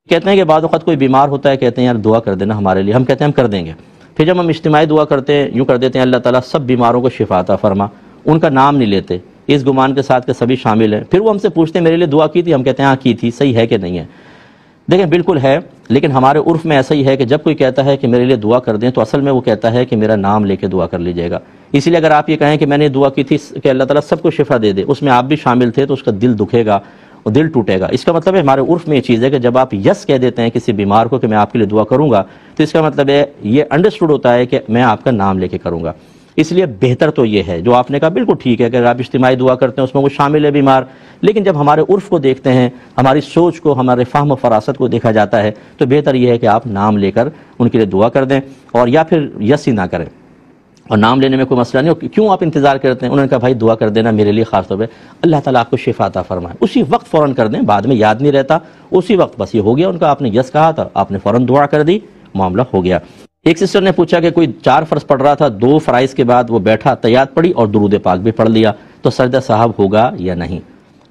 کہتے ہیں کہ بعض اوقات کوئی بیمار ہوتا ہے، کہتے ہیں یار دعا کر دینا ہمارے لیے، ہم کہتے ہیں ہم کر دیں گے، پھر جب ہم اجتماعی دعا کرتے ہیں یوں کر دیتے ہیں اللہ تعالیٰ سب بیماروں کو شفا عطا فرما، ان کا نام نہیں لیتے اس گمان کے ساتھ کہ سبھی شامل ہیں، پھر وہ ہم سے پوچھتے ہیں میرے لیے دعا کی تھی، ہم کہتے ہیں ہاں کی تھی، صحیح ہے کہ نہیں ہے؟ دیکھیں بالکل ہے، لیکن ہمارے عرف میں ایسا ہی ہے کہ جب کوئی کہتا ہے کہ میرے لیے دعا کر دیں تو اصل میں وہ کہتا ہے کہ میرا نام لے کے دعا کر لیجیے گا۔ اسی لیے اگر آپ یہ کہیں کہ میں نے دعا کی تھی کہ اللہ تعالیٰ سب کو شفا دے دے، اس میں آپ بھی شامل تھے تو اس کا دل دکھے گا اور دل ٹوٹے گا۔ اس کا مطلب ہے ہمارے عرف میں یہ چیز ہے کہ جب آپ یس کہہ دیتے ہیں کسی بیمار کو کہ میں آپ کے لیے دعا کروں گا تو اس کا مطلب ہے یہ انڈرسٹوڈ ہوتا ہے کہ میں آپ کا نام لے کے کروں گا۔ اس لیے بہتر تو یہ ہے جو آپ نے کہا بالکل ٹھیک ہے کہ اگر آپ اجتماعی دعا کرتے ہیں اس میں وہ شامل ہے بیمار، لیکن جب ہمارے عرف کو دیکھتے ہیں، ہماری سوچ کو، ہمارے فہم و فراست کو دیکھا جاتا ہے تو بہتر یہ ہے کہ آپ نام لے کر ان کے لیے دعا کر دیں، اور یا پھر یس ہی نہ کریں۔ اور نام لینے میں کوئی مسئلہ نہیں ہو، کیوں آپ انتظار کرتے ہیں؟ انہوں نے کہا بھائی دعا کر دینا میرے لیے خاص طور پہ، اللہ تعالیٰ آپ کو شفا عطا فرمائے، اسی وقت فوراً کر دیں، بعد میں یاد نہیں رہتا، اسی وقت بس یہ ہو گیا ان کا، آپ نے یس کہا تھا، آپ نے فوراً دعا کر دی، معاملہ ہو گیا۔ ایک سسٹر نے پوچھا کہ کوئی 4 فرض پڑھ رہا تھا، 2 فرائض کے بعد وہ بیٹھا تیات پڑھی اور درود پاک بھی پڑھ لیا، تو سجدہ صاحب ہوگا یا نہیں؟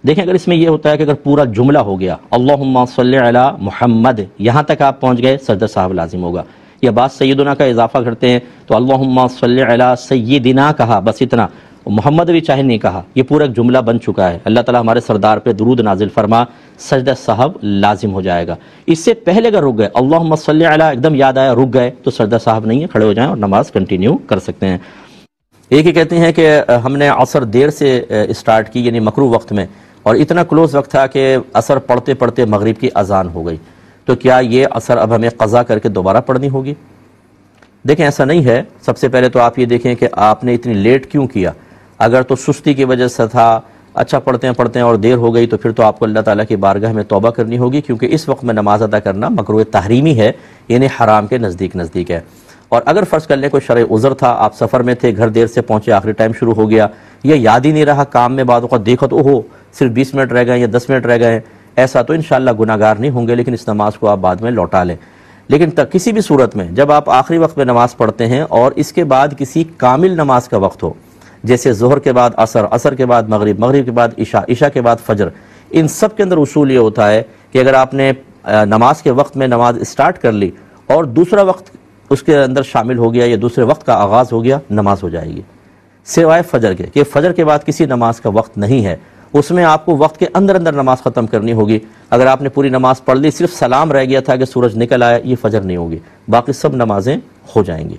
دیکھیں اگر اس میں یہ ہوتا ہے کہ اگر پورا جملہ ہو گیا اللہم صلی علی محمد، یہاں تک آپ پہنچ گئے، سجدہ صاحب لازم ہوگا۔ یا بعض سیدنا کا اضافہ کرتے ہیں تو اللہم صلی علی سیدنا کہا، بس اتنا، محمد بھی چاہے نہیں کہا، یہ پورا ایک جملہ بن چکا ہے، اللہ تعالیٰ ہمارے سردار پہ درود نازل فرما، سجدہ صاحب لازم ہو جائے گا۔ اس سے پہلے اگر رک گئے اللہم صلی علی ایک دم یاد آیا رک گئے تو سجدہ صاحب نہیں ہے، کھڑے ہو جائیں اور نماز کنٹینیو کر سکتے ہیں۔ ایک ہی کہتے ہیں کہ ہم نے عصر دیر سے اسٹارٹ کی، یعنی مکروہ وقت میں، اور اتنا کلوز وقت تھا کہ عصر پڑھتے پڑھتے مغرب کی اذان ہو گئی، تو کیا یہ عصر اب ہمیں قضا کر کے دوبارہ پڑھنی ہوگی؟ دیکھیں ایسا نہیں ہے۔ سب سے پہلے تو آپ یہ دیکھیں کہ آپ نے اتنی لیٹ کیوں کیا، اگر تو سستی کی وجہ سے تھا، اچھا پڑھتے ہیں اور دیر ہو گئی، تو پھر تو آپ کو اللہ تعالیٰ کی بارگاہ میں توبہ کرنی ہوگی، کیونکہ اس وقت میں نماز ادا کرنا مکروہ تحریمی ہے، یعنی حرام کے نزدیک ہے۔ اور اگر فرض کر لیں کوئی شرعی عذر تھا، آپ سفر میں تھے، گھر دیر سے پہنچے، آخری ٹائم شروع ہو گیا، یا یاد ہی نہیں رہا، کام میں بعد اوقات دیکھو تو اوہو صرف 20 منٹ رہ گئے یا 10 منٹ رہ گئے، ایسا تو انشاءاللہ گناہگار نہیں ہوں گے، لیکن اس نماز کو آپ بعد میں لوٹا لیں۔ لیکن کسی بھی صورت میں جب آپ آخری وقت میں نماز پڑھتے ہیں اور اس کے بعد کسی کامل نماز کا وقت ہو، جیسے ظہر کے بعد عصر، عصر کے بعد مغرب، مغرب کے بعد عشاء، عشاء کے بعد فجر، ان سب کے اندر اصول یہ ہوتا ہے کہ اگر آپ نے نماز کے وقت میں نماز اسٹارٹ کر لی اور دوسرا وقت اس کے اندر شامل ہو گیا یا دوسرے وقت کا آغاز ہو گیا، نماز ہو جائے گی، سوائے فجر کے، کہ فجر کے بعد کسی نماز کا وقت نہیں ہے، اس میں آپ کو وقت کے اندر نماز ختم کرنی ہوگی۔ اگر آپ نے پوری نماز پڑھ لی، صرف سلام رہ گیا تھا کہ سورج نکل آیا، یہ فجر نہیں ہوگی، باقی سب نمازیں ہو جائیں گی۔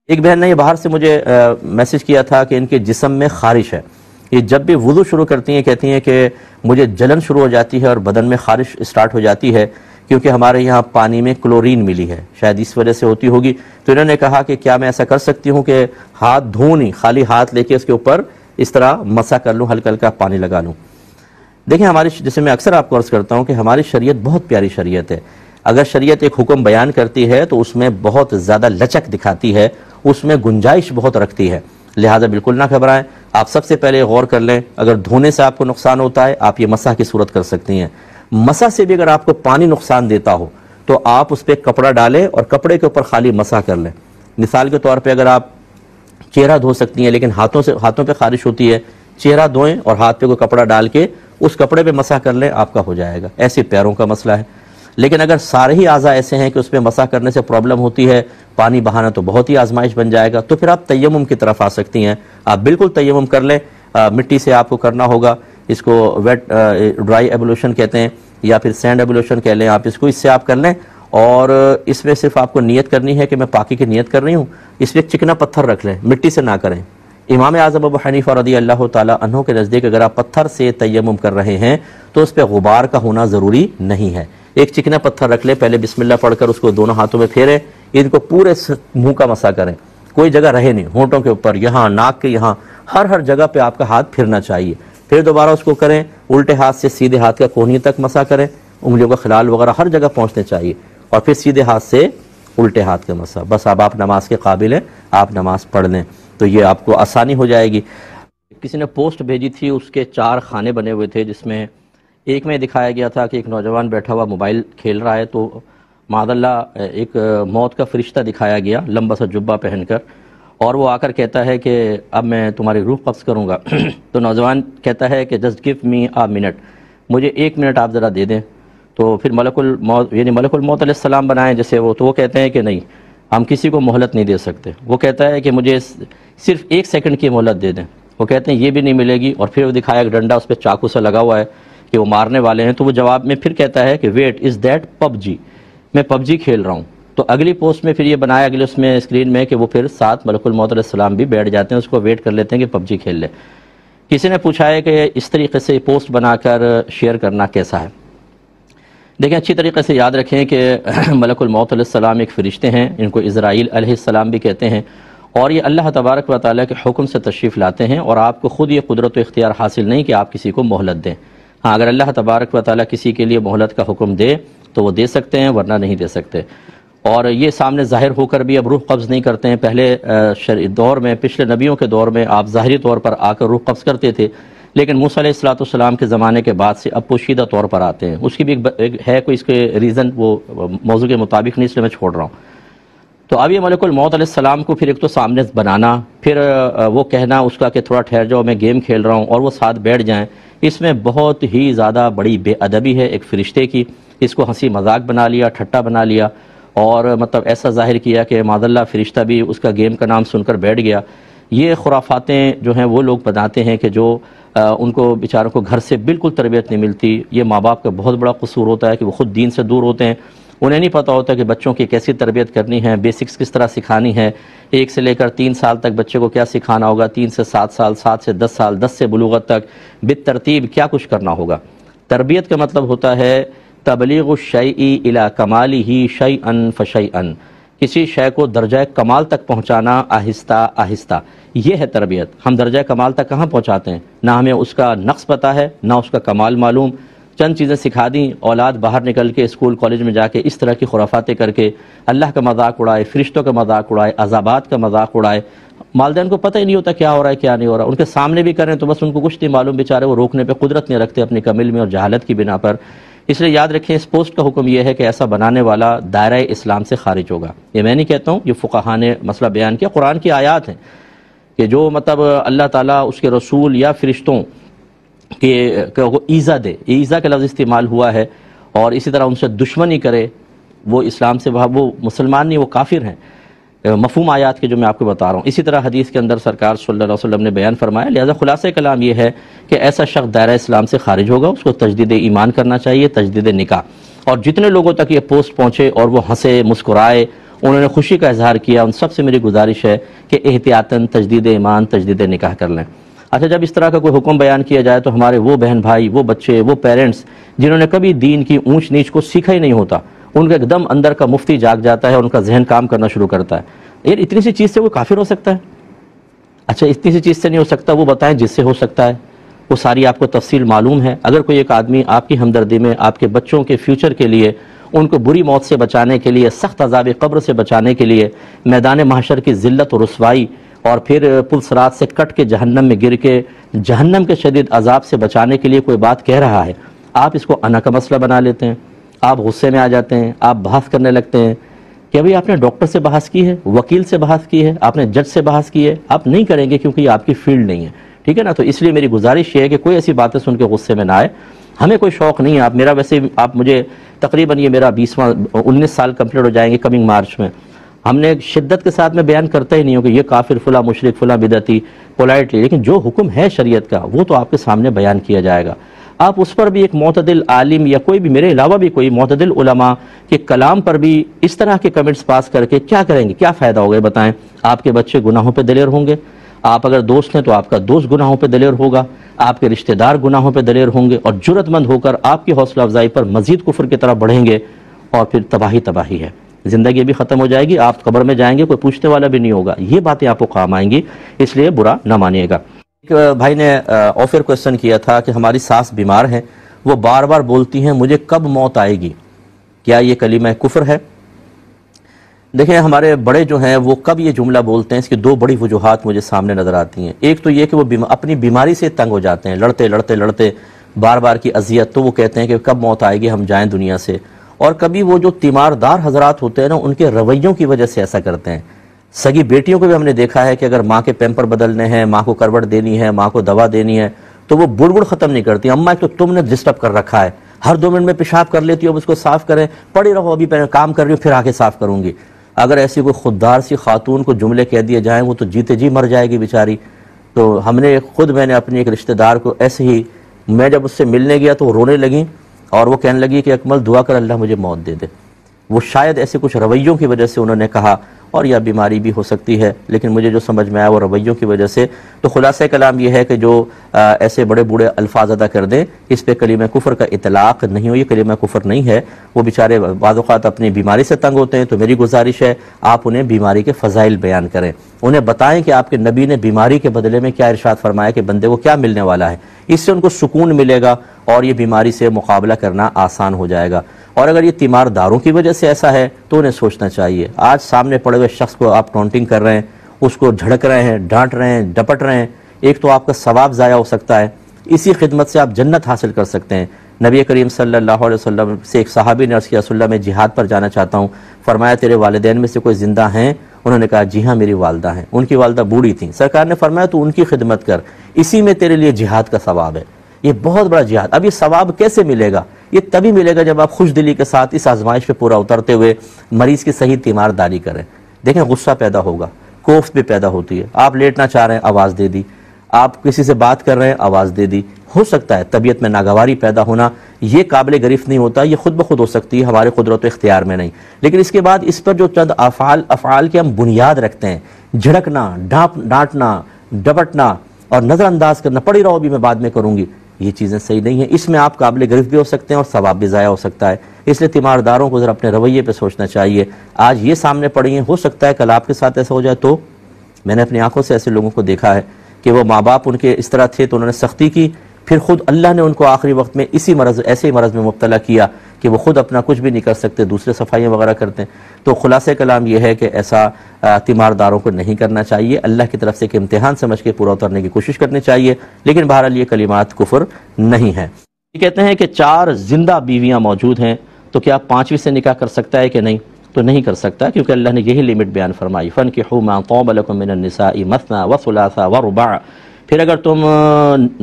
ایک بہن نے یہ باہر سے مجھے میسج کیا تھا کہ ان کے جسم میں خارش ہے، یہ جب بھی وضو شروع کرتی ہیں کہتی ہیں کہ مجھے جلن شروع ہو جاتی ہے اور بدن میں خارش اسٹارٹ ہو جاتی ہے، کیونکہ ہمارے یہاں پانی میں کلورین ملی ہے، شاید اس وجہ سے ہوتی ہوگی۔ تو انہوں نے کہا کہ کیا میں ایسا کر سکتی ہوں کہ ہاتھ دھوں نہیں، خالی ہاتھ لے کے اس کے اوپر اس طرح مسح کر لوں، ہلکا ہلکا پانی لگا لوں؟ دیکھیں ہماری، جیسے میں اکثر آپ کو عرض کرتا ہوں کہ ہماری شریعت بہت پیاری شریعت ہے، اگر شریعت ایک حکم بیان کرتی ہے تو اس میں بہت زیادہ لچک دکھاتی ہے، اس میں گنجائش بہت رکھتی ہے، لہٰذا بالکل نہ گھبرائیں۔ آپ سب سے پہلے غور کر لیں، اگر دھونے سے آپ کو نقصان ہوتا ہے آپ یہ مسح کی صورت کر سکتی ہیں، مسح سے بھی اگر آپ کو پانی نقصان دیتا ہو تو آپ اس پہ کپڑا ڈالیں اور کپڑے کے اوپر خالی مسح کر لیں۔ مثال کے طور پہ اگر آپ چہرہ دھو سکتی ہیں لیکن ہاتھوں پہ خارش ہوتی ہے، چہرہ دھوئیں اور ہاتھ پہ کوئی کپڑا ڈال کے اس کپڑے پہ مسح کر لیں، آپ کا ہو جائے گا۔ ایسے پیروں کا مسئلہ ہے، لیکن اگر سارے ہی اعضاء ایسے ہیں کہ اس پہ مسح کرنے سے پرابلم ہوتی ہے، پانی بہانا تو بہت ہی آزمائش بن جائے گا، تو پھر آپ تیمم کی طرف آ سکتی ہیں، آپ بالکل تیمم کر لیں، مٹی سے آپ کو کرنا ہوگا، اس کو ویٹ ڈرائی ایبولوشن کہتے ہیں یا پھر سینڈ ایبولوشن کہہ لیں آپ اس کو، اس سے آپ کر لیں، اور اس میں صرف آپ کو نیت کرنی ہے کہ میں پاکی کی نیت کر رہی ہوں، اس میں چکنا پتھر رکھ لیں، مٹی سے نہ کریں۔ امام اعظم ابو حنیفہ رضی اللہ تعالیٰ عنہ کے نزدیک اگر آپ پتھر سے تیمم کر رہے ہیں تو اس پہ غبار کا ہونا ضروری نہیں ہے، ایک چکنا پتھر رکھ لیں، پہلے بسم اللہ پڑھ کر اس کو دونوں ہاتھوں میں پھیریں، ان کو پورے منہ کا مسح کریں، کوئی جگہ رہے نہیں، ہونٹوں کے اوپر، یہاں ناک کے یہاں، ہر جگہ پہ آپ کا ہاتھ پھرنا چاہیے، پھر دوبارہ اس کو کریں، الٹے ہاتھ سے سیدھے ہاتھ کا کوہنی تک مسح کریں، انگلیوں کا خلال وغیرہ ہر جگہ پہنچنے چاہیے، اور پھر سیدھے ہاتھ سے الٹے ہاتھ کا مسح، بس اب آپ نماز کے قابل ہیں، آپ نماز پڑھ لیں تو یہ آپ کو آسانی ہو جائے گی۔ کسی نے پوسٹ بھیجی تھی، اس کے 4 خانے بنے ہوئے تھے، جس میں ایک میں دکھایا گیا تھا کہ ایک نوجوان بیٹھا ہوا موبائل کھیل رہا ہے، تو معاذ اللہ ایک موت کا فرشتہ دکھایا گیا لمبا سا جبہ پہن کر، اور وہ آ کر کہتا ہے کہ اب میں تمہاری روح قبض کروں گا۔ تو نوجوان کہتا ہے کہ جسٹ گیو می آ منٹ، مجھے 1 منٹ آپ ذرا دے دیں۔ تو پھر ملک الموت یعنی ملک الموت علیہ السلام بنائیں جیسے وہ، تو وہ کہتے ہیں کہ نہیں، ہم کسی کو مہلت نہیں دے سکتے. وہ کہتا ہے کہ مجھے صرف 1 سیکنڈ کی مہلت دے دیں. وہ کہتے ہیں یہ بھی نہیں ملے گی. اور پھر وہ دکھایا ایک ڈنڈا اس پہ چاقو سے لگا ہوا ہے کہ وہ مارنے والے ہیں. تو وہ جواب میں پھر کہتا ہے کہ ویٹ از دیٹ پب جی، میں پب جی کھیل رہا ہوں. تو اگلی پوسٹ میں پھر یہ بنایا اگلے اس میں اسکرین میں کہ وہ پھر ساتھ ملک الموت علیہ السلام بھی بیٹھ جاتے ہیں، اس کو ویٹ کر لیتے ہیں کہ پب جی کھیل لے. کسی نے پوچھا ہے کہ اس طریقے سے پوسٹ بنا کر شیئر کرنا کیسا ہے؟ دیکھیں اچھی طریقے سے یاد رکھیں کہ ملک الموت علیہ السلام ایک فرشتے ہیں، ان کو عزرائیل علیہ السلام بھی کہتے ہیں، اور یہ اللہ تبارک و تعالیٰ کے حکم سے تشریف لاتے ہیں، اور آپ کو خود یہ قدرت و اختیار حاصل نہیں کہ آپ کسی کو مہلت دیں. ہاں اگر اللہ تبارک و تعالیٰ کسی کے لیے مہلت کا حکم دے تو وہ دے سکتے ہیں، ورنہ نہیں دے سکتے. اور یہ سامنے ظاہر ہو کر بھی اب روح قبض نہیں کرتے ہیں. پہلے دور میں، پچھلے نبیوں کے دور میں آپ ظاہری طور پر آ کر روح قبض کرتے تھے، لیکن موسیٰ علیہ السلام کے زمانے کے بعد سے اب پوشیدہ طور پر آتے ہیں. اس کی بھی ایک ہے کوئی اس کے ریزن، وہ موضوع کے مطابق نہیں، اس لیے میں چھوڑ رہا ہوں. تو اب یہ ملک الموت علیہ السلام کو پھر ایک تو سامنے بنانا، پھر وہ کہنا اس کا کہ تھوڑا ٹھہر جاؤ میں گیم کھیل رہا ہوں، اور وہ ساتھ بیٹھ جائیں، اس میں بہت ہی زیادہ بڑی بے ادبی ہے ایک فرشتے کی. اس کو ہنسی مذاق بنا لیا، ٹھٹا بنا لیا، اور مطلب ایسا ظاہر کیا کہ معاذ اللہ فرشتہ بھی اس کا گیم کا نام سن کر بیٹھ گیا. یہ خرافاتیں جو ہیں وہ لوگ بناتے ہیں کہ جو ان کو بیچاروں کو گھر سے بالکل تربیت نہیں ملتی. یہ ماں باپ کا بہت بڑا قصور ہوتا ہے کہ وہ خود دین سے دور ہوتے ہیں، انہیں نہیں پتہ ہوتا کہ بچوں کی کیسی تربیت کرنی ہے، بیسکس کس طرح سکھانی ہے. 1 سے لے کر 3 سال تک بچے کو کیا سکھانا ہوگا، 3 سے 7 سال، 7 سے 10 سال، 10 سے بلوغت تک بالترتیب کیا کچھ کرنا ہوگا. تربیت کا مطلب ہوتا ہے تبلیغ الشیء الی کمالہ شیئا فشیئا، کسی شے کو درجہ کمال تک پہنچانا آہستہ آہستہ، یہ ہے تربیت. ہم درجہ کمال تک کہاں پہنچاتے ہیں؟ نہ ہمیں اس کا نقص پتہ ہے، نہ اس کا کمال معلوم. چند چیزیں سکھا دیں، اولاد باہر نکل کے اسکول کالج میں جا کے اس طرح کی خرافاتیں کر کے اللہ کا مذاق اڑائے، فرشتوں کا مذاق اڑائے، عذابات کا مذاق اڑائے. والدین کو پتہ ہی نہیں ہوتا کیا ہو رہا ہے کیا نہیں ہو رہا. ان کے سامنے بھی کریں تو بس ان کو کچھ نہیں معلوم، بیچارے وہ روکنے پہ قدرت نہیں رکھتے اپنی کم علمی اور جہالت کی بنا پر. اس لیے یاد رکھیں اس پوسٹ کا حکم یہ ہے کہ ایسا بنانے والا دائرہ اسلام سے خارج ہوگا. یہ میں نہیں کہتا ہوں، یہ فقہاء نے مسئلہ بیان کیا، قرآن کی آیات ہیں کہ جو مطلب اللہ تعالیٰ اس کے رسول یا فرشتوں کہ وہ ایذا دے، ایذا کا لفظ استعمال ہوا ہے، اور اسی طرح ان سے دشمنی کرے، وہ اسلام سے وہ مسلمان نہیں، وہ کافر ہیں. مفہوم آیات کے جو میں آپ کو بتا رہا ہوں. اسی طرح حدیث کے اندر سرکار صلی اللہ علیہ وسلم نے بیان فرمایا. لہذا خلاصہ کلام یہ ہے کہ ایسا شخص دائرہ اسلام سے خارج ہوگا، اس کو تجدید ایمان کرنا چاہیے، تجدید نکاح. اور جتنے لوگوں تک یہ پوسٹ پہنچے اور وہ ہنسے، مسکرائے، انہوں نے خوشی کا اظہار کیا، ان سب سے میری گزارش ہے کہ احتیاطاً تجدید ایمان، تجدید نکاح کر لیں. اچھا، جب اس طرح کا کوئی حکم بیان کیا جائے تو ہمارے وہ بہن بھائی، وہ بچے، وہ پیرنٹس جنہوں نے کبھی دین کی اونچ نیچ کو سیکھا ہی نہیں ہوتا، ان کا ایک دم اندر کا مفتی جاگ جاتا ہے، ان کا ذہن کام کرنا شروع کرتا ہے. یار اتنی سی چیز سے وہ کافر ہو سکتا ہے؟ اچھا اتنی سی چیز سے نہیں ہو سکتا، وہ بتائیں جس سے ہو سکتا ہے. وہ ساری آپ کو تفصیل معلوم ہے. اگر کوئی ایک آدمی آپ کی ہمدردی میں، آپ کے بچوں کے فیوچر کے لیے، ان کو بری موت سے بچانے کے لیے، سخت عذاب قبر سے بچانے کے لیے، میدان محشر کی ذلت و رسوائی اور پھر پل صراط سے کٹ کے جہنم میں گر کے جہنم کے شدید عذاب سے بچانے کے لیے کوئی بات کہہ رہا ہے، آپ اس کو انا کا مسئلہ بنا لیتے ہیں، آپ غصے میں آ جاتے ہیں، آپ بحث کرنے لگتے ہیں کہ ابھی آپ نے ڈاکٹر سے بحث کی ہے، وکیل سے بحث کی ہے، آپ نے جج سے بحث کی ہے. آپ نہیں کریں گے کیونکہ یہ آپ کی فیلڈ نہیں ہے، ٹھیک ہے نا. تو اس لیے میری گزارش یہ ہے کہ کوئی ایسی باتیں سن کے غصے میں نہ آئے. ہمیں کوئی شوق نہیں ہے. آپ میرا ویسے آپ مجھے تقریباً یہ میرا 19 سال کمپلیٹ ہو جائیں گے کمنگ مارچ میں. ہم نے شدت کے ساتھ میں بیان کرتا ہی نہیں ہوں کہ یہ کافر، فلاں مشرک، فلاں بدعتی، پولائٹلی، لیکن جو حکم ہے شریعت کا وہ تو آپ کے سامنے بیان کیا جائے گا. آپ اس پر بھی ایک معتدل عالم یا کوئی بھی، میرے علاوہ بھی کوئی معتدل علماء کے کلام پر بھی اس طرح کے کمنٹس پاس کر کے کیا کریں گے؟ کیا فائدہ ہوگا بتائیں؟ آپ کے بچے گناہوں پہ دلیر ہوں گے. آپ اگر دوست ہیں تو آپ کا دوست گناہوں پہ دلیر ہوگا، آپ کے رشتہ دار گناہوں پہ دلیر ہوں گے، اور جرأت مند ہو کر آپ کی حوصلہ افزائی پر مزید کفر کی طرف بڑھیں گے، اور پھر تباہی ہے. زندگی بھی ختم ہو جائے گی، آپ قبر میں جائیں گے، کوئی پوچھنے والا بھی نہیں ہوگا. یہ باتیں آپ کو کام آئیں گی، اس لیے برا نہ مانیے گا. ایک بھائی نے آفر کویسچن کیا تھا کہ ہماری ساس بیمار ہیں، وہ بار بار بولتی ہیں مجھے کب موت آئے گی، کیا یہ کلمہ کفر ہے؟ دیکھیں ہمارے بڑے جو ہیں وہ کب یہ جملہ بولتے ہیں، اس کی 2 بڑی وجوہات مجھے سامنے نظر آتی ہیں. ایک تو یہ کہ وہ اپنی بیماری سے تنگ ہو جاتے ہیں، لڑتے بار بار کی اذیت، تو وہ کہتے ہیں کہ کب موت آئے گی، ہم جائیں دنیا سے. اور کبھی وہ جو تیماردار حضرات ہوتے ہیں نا، ان کے رویوں کی وجہ سے ایسا کرتے ہیں. سگی بیٹیوں کو بھی ہم نے دیکھا ہے کہ اگر ماں کے پیمپر بدلنے ہیں، ماں کو کروٹ دینی ہے، ماں کو دوا دینی ہے، تو وہ بڑبڑ ختم نہیں کرتی. اماں ایک تو تم نے ڈسٹرب کر رکھا ہے، ہر 2 منٹ میں پیشاب کر لیتی ہو، اب اس کو صاف کریں، پڑی رہو ابھی پہلے کام کر رہی ہوں پھر آ کے صاف کروں گی۔ اگر ایسی کوئی خوددار سی خاتون کو جملے کہہ دیے جائیں وہ تو جیتے جی مر جائے گی بیچاری۔ تو میں نے اپنی ایک رشتہ دار کو ایسے ہی، میں جب اس سے ملنے گیا تو وہ رونے لگیں اور وہ کہنے لگی کہ اکمل دعا کر اللہ مجھے موت دے دے۔ وہ شاید ایسے کچھ رویوں کی وجہ سے انہوں نے کہا، اور یا بیماری بھی ہو سکتی ہے، لیکن مجھے جو سمجھ میں آیا وہ رویوں کی وجہ سے۔ تو خلاصہ کلام یہ ہے کہ جو ایسے بڑے بوڑھے الفاظ ادا کر دیں، اس پہ کلمہ کفر کا اطلاق نہیں ہو، یہ کلمہ کفر نہیں ہے۔ وہ بیچارے بعض اوقات اپنی بیماری سے تنگ ہوتے ہیں، تو میری گزارش ہے آپ انہیں بیماری کے فضائل بیان کریں، انہیں بتائیں کہ آپ کے نبی نے بیماری کے بدلے میں کیا ارشاد فرمایا کہ بندے کو کیا ملنے والا ہے، اس سے ان کو سکون ملے گا اور یہ بیماری سے مقابلہ کرنا آسان ہو جائے گا۔ اور اگر یہ تیمارداروں کی وجہ سے ایسا ہے تو انہیں سوچنا چاہیے، آج سامنے پڑے ہوئے شخص کو آپ ٹونٹنگ کر رہے ہیں، اس کو جھڑک رہے ہیں، ڈانٹ رہے ہیں، ڈپٹ رہے ہیں، ایک تو آپ کا ثواب ضائع ہو سکتا ہے، اسی خدمت سے آپ جنت حاصل کر سکتے ہیں۔ نبی کریم صلی اللہ علیہ وسلم سے ایک صحابی نے عرض کیا رسول اللہ میں جہاد پر جانا چاہتا ہوں، فرمایا تیرے والدین میں سے کوئی زندہ ہیں؟ انہوں نے کہا جی ہاں میری والدہ ہیں۔ ان کی والدہ بوڑھی تھیں، سرکار نے فرمایا تو ان کی خدمت کر، اسی میں تیرے لیے جہاد کا ثواب ہے۔ یہ بہت بڑا جہاد۔ اب یہ ثواب کیسے ملے گا؟ یہ تبھی ملے گا جب آپ خوش دلی کے ساتھ اس آزمائش پہ پورا اترتے ہوئے مریض کی صحیح تیمارداری کریں۔ دیکھیں غصہ پیدا ہوگا، کوفت بھی پیدا ہوتی ہے، آپ لیٹنا چاہ رہے ہیں آواز دے دی، آپ کسی سے بات کر رہے ہیں آواز دے دی، ہو سکتا ہے طبیعت میں ناگواری پیدا ہونا، یہ قابل گرفت نہیں ہوتا، یہ خود بخود ہو سکتی ہے، ہمارے قدرت و اختیار میں نہیں۔ لیکن اس کے بعد اس پر جو چند افعال کے ہم بنیاد رکھتے ہیں، جھڑکنا، ڈانٹنا، ڈپٹنا اور نظر انداز کرنا، پڑی رہو بھی میں بعد میں کروں گی، یہ چیزیں صحیح نہیں ہیں، اس میں آپ قابل گرفت بھی ہو سکتے ہیں اور ثواب بھی ضائع ہو سکتا ہے۔ اس لیے تیمارداروں کو ذرا اپنے رویے پہ سوچنا چاہیے۔ آج یہ سامنے پڑی ہیں، ہو سکتا ہے کل آپ کے ساتھ ایسا ہو جائے۔ تو میں نے اپنی آنکھوں سے ایسے لوگوں کو دیکھا ہے کہ وہ ماں باپ ان کے اس طرح تھے تو انہوں نے سختی کی، پھر خود اللہ نے ان کو آخری وقت میں ایسے ہی مرض میں مبتلا کیا کہ وہ خود اپنا کچھ بھی نہیں کر سکتے، دوسرے صفائیاں وغیرہ کرتے ہیں۔ تو خلاصہ کلام یہ ہے کہ ایسا تیمارداروں کو نہیں کرنا چاہیے، اللہ کی طرف سے ایک امتحان سمجھ کے پورا اترنے کی کوشش کرنی چاہیے، لیکن بہرحال یہ کلمات کفر نہیں ہیں۔ یہ کہتے ہیں کہ 4 زندہ بیویاں موجود ہیں تو کیا 5ویں سے نکاح کر سکتا ہے کہ نہیں؟ تو نہیں کر سکتا، کیونکہ اللہ نے یہی لمٹ بیان فرمائی، فَانْكِحُوا مَا طَابَ لَكُم مِّنَ النِّسَاءِ مَثْنَىٰ وَثُلَاثَ وَرُبَاعَ۔ پھر اگر تم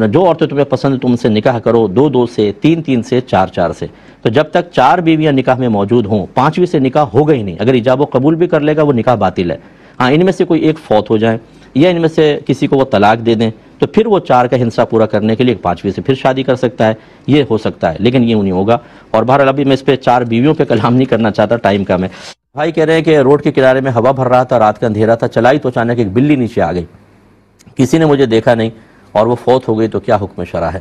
جو عورتیں تمہیں پسند تم سے نکاح کرو 2 سے، 3 سے، 4 سے، تو جب تک 4 بیویاں نکاح میں موجود ہوں 5ویں سے نکاح ہوگا ہی نہیں۔ اگر ایجاب و قبول بھی کر لے گا وہ نکاح باطل ہے۔ ہاں ان میں سے کوئی ایک فوت ہو جائیں یا ان میں سے کسی کو وہ طلاق دے دیں تو پھر وہ 4 کا ہنسا پورا کرنے کے لیے 5ویں سے پھر شادی کر سکتا ہے، یہ ہو سکتا ہے، لیکن یہ نہیں ہوگا۔ اور بہرحال ابھی میں اس پہ 4 بیویوں پہ کلام نہیں کرنا چاہتا، ٹائم کم ہے۔ بھائی کہہ رہے ہیں کہ روڈ کے کنارے میں ہوا بھر رہا تھا، رات کا اندھیرا تھا، چلائی تو اچانک ایک بلی نیچے آ گئی، کسی نے مجھے دیکھا نہیں اور وہ فوت ہو گئی، تو کیا حکم شرع ہے؟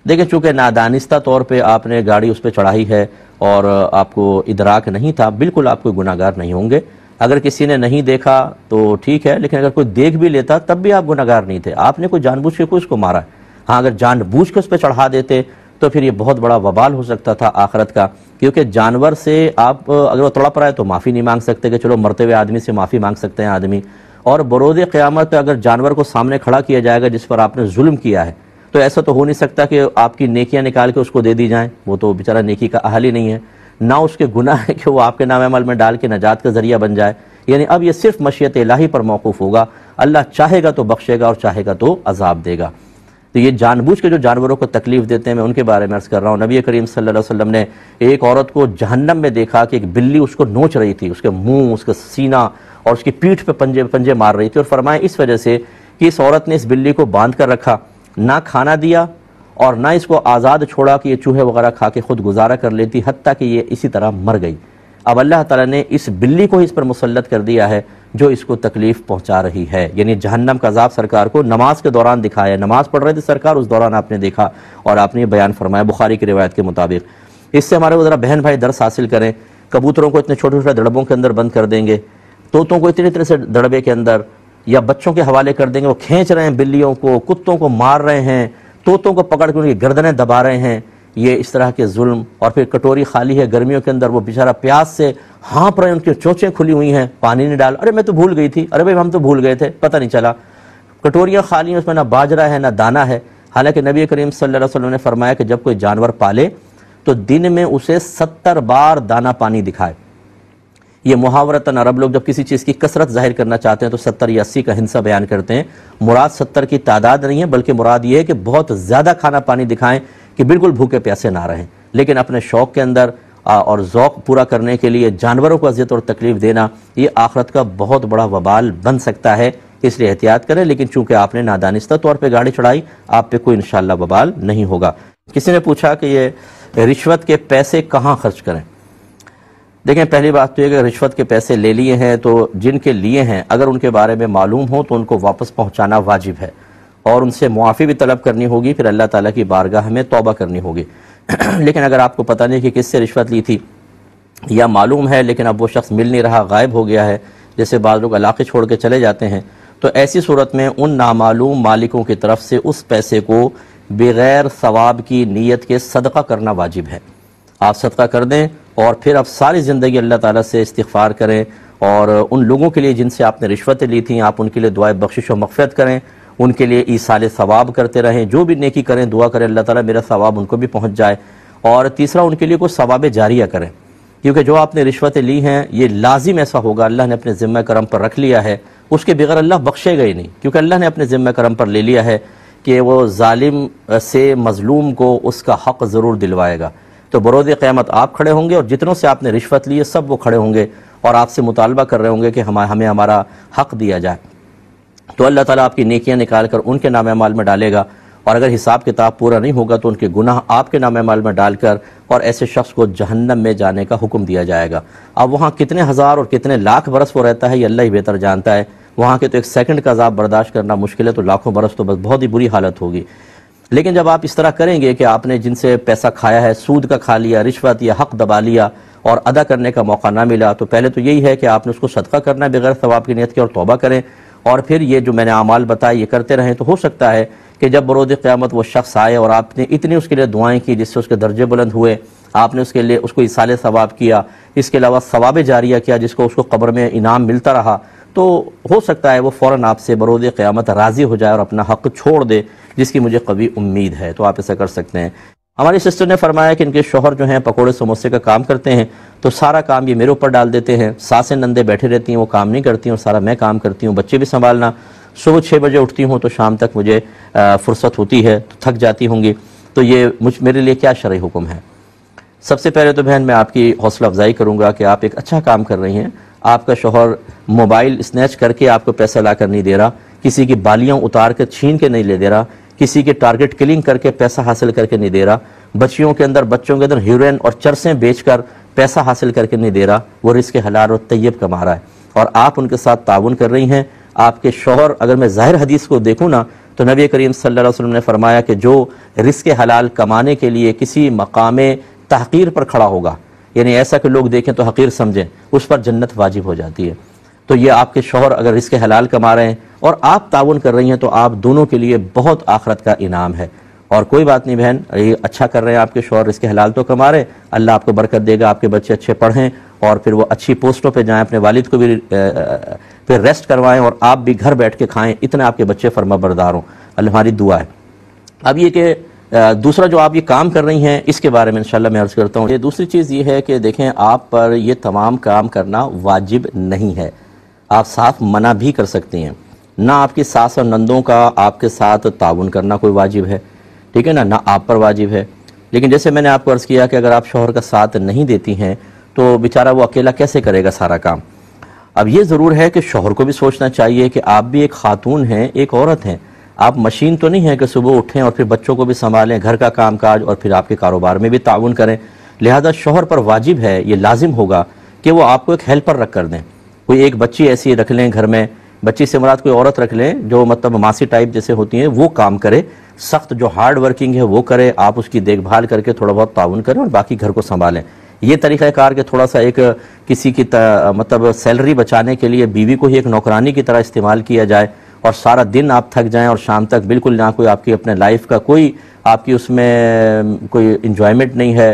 دیکھیں چونکہ نادانستہ طور پہ آپ نے گاڑی اس پہ چڑھائی ہے اور آپ کو ادراک نہیں تھا، بالکل آپ کوئی گناہ گار نہیں ہوں گے۔ اگر کسی نے نہیں دیکھا تو ٹھیک ہے، لیکن اگر کوئی دیکھ بھی لیتا تب بھی آپ گناہ گار نہیں تھے، آپ نے کوئی جان بوجھ کے کوئی اس کو مارا ہے۔ ہاں اگر جان بوجھ کے اس پہ چڑھا دیتے تو پھر یہ بہت بڑا وبال ہو سکتا تھا آخرت کا، کیونکہ جانور سے آپ اگر وہ تڑپ رہا ہے تو معافی نہیں مانگ سکتے کہ چلو مرتے ہوئے آدمی سے معافی مانگ سکتے ہیں آدمی، اور بروز قیامت پہ اگر جانور کو سامنے کھڑا کیا جائے گا جس پر آپ نے ظلم کیا ہے تو ایسا تو ہو نہیں سکتا کہ آپ کی نیکیاں نکال کے اس کو دے دی جائیں، وہ تو بیچارہ نیکی کا اہل ہی نہیں ہے، نہ اس کے گناہ ہے کہ وہ آپ کے نام عمل میں ڈال کے نجات کا ذریعہ بن جائے۔ یعنی اب یہ صرف مشیت الہی پر موقوف ہوگا، اللہ چاہے گا تو بخشے گا اور چاہے گا تو عذاب دے گا۔ تو یہ جان بوجھ کے جو جانوروں کو تکلیف دیتے ہیں میں ان کے بارے میں عرض کر رہا ہوں۔ نبی کریم صلی اللہ علیہ وسلم نے ایک عورت کو جہنم میں دیکھا کہ ایک بلی اس کو نوچ رہی تھی، اس کے منہ، اس کا سینہ اور اس کی پیٹھ پہ پنجے مار رہی تھی، اور فرمایا اس وجہ سے کہ اس عورت نے اس بلی کو باندھ کر رکھا، نہ کھانا دیا اور نہ اس کو آزاد چھوڑا کہ یہ چوہے وغیرہ کھا کے خود گزارا کر لیتی، حتیٰ کہ یہ اسی طرح مر گئی۔ اب اللہ تعالیٰ نے اس بلی کو اس پر مسلط کر دیا ہے جو اس کو تکلیف پہنچا رہی ہے، یعنی جہنم کا عذاب سرکار کو نماز کے دوران دکھایا، نماز پڑھ رہے تھے سرکار، اس دوران آپ نے دیکھا اور آپ نے یہ بیان فرمایا بخاری کی روایت کے مطابق۔ اس سے ہمارے وہ ذرا بہن بھائی درس حاصل کریں، کبوتروں کو اتنے چھوٹے چھوٹے دڑبوں کے اندر بند کر دیں گے، طوطوں کو اتنے سے دڑبے کے اندر، یا بچوں کے حوالے کر دیں گے، وہ کھینچ رہے ہیں بلیوں کو، کتوں کو مار رہے ہیں، طوطوں کو پکڑ کے ان کی گردنیں دبا رہے ہیں، یہ اس طرح کے ظلم۔ اور پھر کٹوری خالی ہے گرمیوں کے اندر، وہ بیچارہ پیاس سے ہانپ رہے ہیں، ان کی چونچیں کھلی ہوئی ہیں، پانی نہیں ڈال، ارے میں تو بھول گئی تھی، ارے بھائی ہم تو بھول گئے تھے، پتہ نہیں چلا۔ کٹوریاں خالی ہیں، اس میں نہ باجرہ ہے نہ دانہ ہے، حالانکہ نبی کریم صلی اللہ علیہ وسلم نے فرمایا کہ جب کوئی جانور پالے تو دن میں اسے 70 بار دانہ پانی دکھائے۔ یہ محاورتاً عرب لوگ جب کسی چیز کی کثرت ظاہر کرنا چاہتے ہیں تو 70 یا 80 کا ہنسا بیان کرتے ہیں، مراد 70 کی تعداد نہیں ہے بلکہ مراد یہ ہے کہ بہت زیادہ کھانا پانی دکھائیں کہ بالکل بھوکے پیاسے نہ رہیں۔ لیکن اپنے شوق کے اندر اور ذوق پورا کرنے کے لیے جانوروں کو اذیت اور تکلیف دینا یہ آخرت کا بہت بڑا وبال بن سکتا ہے، اس لیے احتیاط کریں۔ لیکن چونکہ آپ نے نادانستہ طور پہ گاڑی چڑھائی، آپ پہ کوئی انشاءاللہ وبال نہیں ہوگا۔ کسی نے پوچھا کہ یہ رشوت کے پیسے کہاں خرچ کریں؟ دیکھیں، پہلی بات تو یہ کہ رشوت کے پیسے لے لیے ہیں تو جن کے لیے ہیں اگر ان کے بارے میں معلوم ہو تو ان کو واپس پہنچانا واجب ہے، اور ان سے معافی بھی طلب کرنی ہوگی، پھر اللہ تعالیٰ کی بارگاہ میں توبہ کرنی ہوگی۔ لیکن اگر آپ کو پتہ نہیں کہ کس سے رشوت لی تھی، یا معلوم ہے لیکن اب وہ شخص مل نہیں رہا، غائب ہو گیا ہے، جیسے بعض لوگ علاقے چھوڑ کے چلے جاتے ہیں، تو ایسی صورت میں ان نامعلوم مالکوں کی طرف سے اس پیسے کو بغیر ثواب کی نیت کے صدقہ کرنا واجب ہے۔ آپ صدقہ کر دیں اور پھر آپ ساری زندگی اللہ تعالیٰ سے استغفار کریں، اور ان لوگوں کے لیے جن سے آپ نے رشوتیں لی تھیں آپ ان کے لیے دعائے بخشش و مغفرت کریں، ان کے لیے ایصال ثواب کرتے رہیں، جو بھی نیکی کریں دعا کریں اللہ تعالیٰ میرا ثواب ان کو بھی پہنچ جائے، اور تیسرا ان کے لیے کوئی ثواب جاریہ کریں، کیونکہ جو آپ نے رشوتیں لی ہیں یہ لازم ایسا ہوگا، اللہ نے اپنے ذمہ کرم پر رکھ لیا ہے، اس کے بغیر اللہ بخشے گا ہی نہیں، کیونکہ اللہ نے اپنے ذمہ کرم پر لے لیا ہے کہ وہ ظالم سے مظلوم کو اس کا حق ضرور دلوائے گا۔ تو بروز قیامت آپ کھڑے ہوں گے اور جتنوں سے آپ نے رشوت لی ہے سب وہ کھڑے ہوں گے اور آپ سے مطالبہ کر رہے ہوں گے کہ ہمیں ہمارا حق دیا جائے، تو اللہ تعالیٰ آپ کی نیکیاں نکال کر ان کے نام اعمال میں ڈالے گا، اور اگر حساب کتاب پورا نہیں ہوگا تو ان کے گناہ آپ کے نام اعمال میں ڈال کر اور ایسے شخص کو جہنم میں جانے کا حکم دیا جائے گا۔ اب وہاں کتنے ہزار اور کتنے لاکھ برس وہ رہتا ہے یہ اللہ ہی بہتر جانتا ہے، وہاں کے تو ایک سیکنڈ کا عذاب برداشت کرنا مشکل ہے، تو لاکھوں برس تو بس بہت ہی بری حالت ہوگی۔ لیکن جب آپ اس طرح کریں گے کہ آپ نے جن سے پیسہ کھایا ہے، سود کا کھا لیا، رشوت یا حق دبا لیا اور ادا کرنے کا موقع نہ ملا، تو پہلے تو یہی ہے کہ آپ نے اس کو صدقہ کرنا ہے بغیر ثواب کی نیت کے، اور توبہ کریں، اور پھر یہ جو میں نے اعمال بتائے یہ کرتے رہیں، تو ہو سکتا ہے کہ جب بروز قیامت وہ شخص آئے اور آپ نے اتنی اس کے لیے دعائیں کی جس سے اس کے درجے بلند ہوئے، آپ نے اس کے لیے اس کو ایصال ثواب کیا، اس کے علاوہ ثواب جاریہ کیا جس کو اس کو قبر میں انعام ملتا رہا، تو ہو سکتا ہے وہ فوراً آپ سے بروز قیامت راضی ہو جائے اور اپنا حق چھوڑ دے، جس کی مجھے قوی امید ہے، تو آپ ایسا کر سکتے ہیں۔ ہماری سسٹر نے فرمایا کہ ان کے شوہر جو ہیں پکوڑے سموسے کا کام کرتے ہیں، تو سارا کام یہ میرے اوپر ڈال دیتے ہیں، ساسیں نندے بیٹھے رہتی ہیں، وہ کام نہیں کرتی ہیں اور سارا میں کام کرتی ہوں، بچے بھی سنبھالنا، صبح 6 بجے اٹھتی ہوں تو شام تک مجھے فرصت ہوتی ہے، تو تھک جاتی ہوں گی، تو یہ میرے لیے کیا شرعی حکم ہے؟ سب سے پہلے تو بہن میں آپ کی حوصلہ افزائی کروں گا کہ آپ ایک اچھا کام کر رہی ہیں، آپ کا شوہر موبائل اسنیچ کر کے آپ کو پیسہ لا کر نہیں دے رہا، کسی کی بالیاں اتار کے چھین کے نہیں لے دے رہا، کسی کے ٹارگٹ کلنگ کر کے پیسہ حاصل کر کے نہیں دے رہا، بچوں کے اندر ہیروئن اور چرسیں بیچ کر پیسہ حاصل کر کے نہیں دے رہا، وہ رزق حلال اور طیب کما رہا ہے، اور آپ ان کے ساتھ تعاون کر رہی ہیں۔ آپ کے شوہر، اگر میں ظاہر حدیث کو دیکھوں نا تو نبی کریم صلی اللہ علیہ وسلم نے فرمایا کہ جو رزق حلال کمانے کے لیے کسی مقام تحقیر پر کھڑا ہوگا، یعنی ایسا کہ لوگ دیکھیں تو حقیر سمجھیں، اس پر جنت واجب ہو جاتی ہے۔ تو یہ آپ کے شوہر اگر رزق حلال کما رہے ہیں اور آپ تعاون کر رہی ہیں تو آپ دونوں کے لیے بہت آخرت کا انعام ہے، اور کوئی بات نہیں بہن، یہ اچھا کر رہے ہیں آپ کے شوہر، رزق حلال تو کما رہے ہیں، اللہ آپ کو برکت دے گا، آپ کے بچے اچھے پڑھیں اور پھر وہ اچھی پوسٹوں پہ جائیں، اپنے والد کو بھی پھر ریسٹ کروائیں اور آپ بھی گھر بیٹھ کے کھائیں، اتنے آپ کے بچے فرما بردار ہوں، اللہ ہماری دعا ہے۔ اب یہ کہ دوسرا جو آپ یہ کام کر رہی ہیں اس کے بارے میں انشاءاللہ میں عرض کرتا ہوں۔ یہ دوسری چیز یہ ہے کہ دیکھیں، آپ پر یہ تمام کام کرنا واجب نہیں ہے، آپ صاف منع بھی کر سکتے ہیں، نہ آپ کی ساس اور نندوں کا آپ کے ساتھ تعاون کرنا کوئی واجب ہے، ٹھیک ہے نا، نہ آپ پر واجب ہے، لیکن جیسے میں نے آپ کو عرض کیا کہ اگر آپ شوہر کا ساتھ نہیں دیتی ہیں تو بیچارہ وہ اکیلا کیسے کرے گا سارا کام۔ اب یہ ضرور ہے کہ شوہر کو بھی سوچنا چاہیے کہ آپ بھی ایک خاتون ہیں، ایک عورت ہیں، آپ مشین تو نہیں ہے کہ صبح اٹھیں اور پھر بچوں کو بھی سنبھالیں، گھر کا کام کاج اور پھر آپ کے کاروبار میں بھی تعاون کریں، لہذا شوہر پر واجب ہے، یہ لازم ہوگا کہ وہ آپ کو ایک ہیلپر رکھ کر دیں، کوئی ایک بچی ایسی رکھ لیں گھر میں، بچی سے مراد کوئی عورت رکھ لیں جو مطلب ماسی ٹائپ جیسے ہوتی ہیں، وہ کام کرے، سخت جو ہارڈ ورکنگ ہے وہ کرے، آپ اس کی دیکھ بھال کر کے تھوڑا بہت تعاون کریں اور باقی گھر کو سنبھالیں۔ یہ طریقہ کار کہ تھوڑا سا ایک کسی کی مطلب سیلری بچانے کے لیے بیوی کو ہی ایک نوکرانی کی طرح استعمال کیا جائے اور سارا دن آپ تھک جائیں اور شام تک بالکل نہ کوئی آپ کی اپنے لائف کا کوئی آپ کی اس میں کوئی انجوائمنٹ نہیں ہے،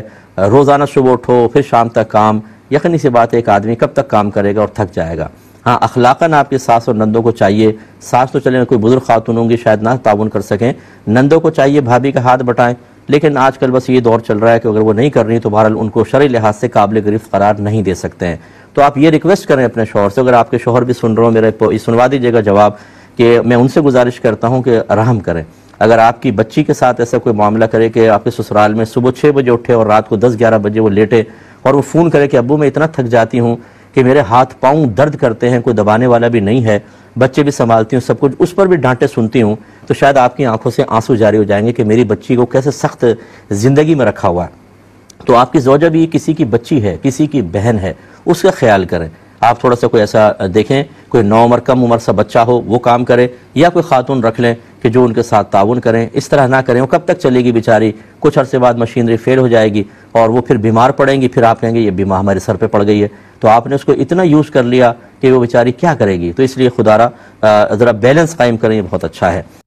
روزانہ صبح اٹھو پھر شام تک کام، یقینی سی بات ہے ایک آدمی کب تک کام کرے گا اور تھک جائے گا۔ ہاں اخلاقاً آپ کے ساس اور نندوں کو چاہیے، ساس تو چلیں کوئی بزرگ خاتون ہوں گی شاید نہ تعاون کر سکیں، نندوں کو چاہیے بھابھی کا ہاتھ بٹائیں، لیکن آج کل بس یہ دور چل رہا ہے کہ اگر وہ نہیں کر رہی تو بہرحال ان کو شرعی لحاظ سے قابل گرفت قرار نہیں دے سکتے ہیں، تو آپ یہ ریکویسٹ کریں اپنے شوہر سے، اگر آپ کے شوہر بھی سن رہے ہو میرے سنوا دیجیے گا جواب، کہ میں ان سے گزارش کرتا ہوں کہ رحم کریں، اگر آپ کی بچی کے ساتھ ایسا کوئی معاملہ کرے کہ آپ کے سسرال میں صبح 6 بجے اٹھے اور رات کو 10-11 بجے وہ لیٹے اور وہ فون کرے کہ ابو میں اتنا تھک جاتی ہوں کہ میرے ہاتھ پاؤں درد کرتے ہیں، کوئی دبانے والا بھی نہیں ہے، بچے بھی سنبھالتی ہوں، سب کچھ، اس پر بھی ڈانٹے سنتی ہوں، تو شاید آپ کی آنکھوں سے آنسو جاری ہو جائیں گے کہ میری بچی کو کیسے سخت زندگی میں رکھا ہوا ہے۔ تو آپ کی زوجہ بھی کسی کی بچی ہے، کسی کی بہن ہے، اس کا خیال کریں۔ آپ تھوڑا سا کوئی ایسا دیکھیں، کوئی نوعمر کم عمر سا بچہ ہو وہ کام کرے، یا کوئی خاتون رکھ لیں کہ جو ان کے ساتھ تعاون کریں۔ اس طرح نہ کریں، وہ کب تک چلے گی بیچاری؟ کچھ عرصے بعد مشینری فیل ہو جائے گی اور وہ پھر بیمار پڑیں گی، پھر آپ کہیں گے یہ بیمار ہمارے سر پہ پڑ گئی ہے۔ تو آپ نے اس کو اتنا یوز کر لیا کہ وہ بیچاری کیا کرے گی؟ تو اس لیے خدا را ذرا بیلنس قائم کریں، یہ بہت اچھا ہے۔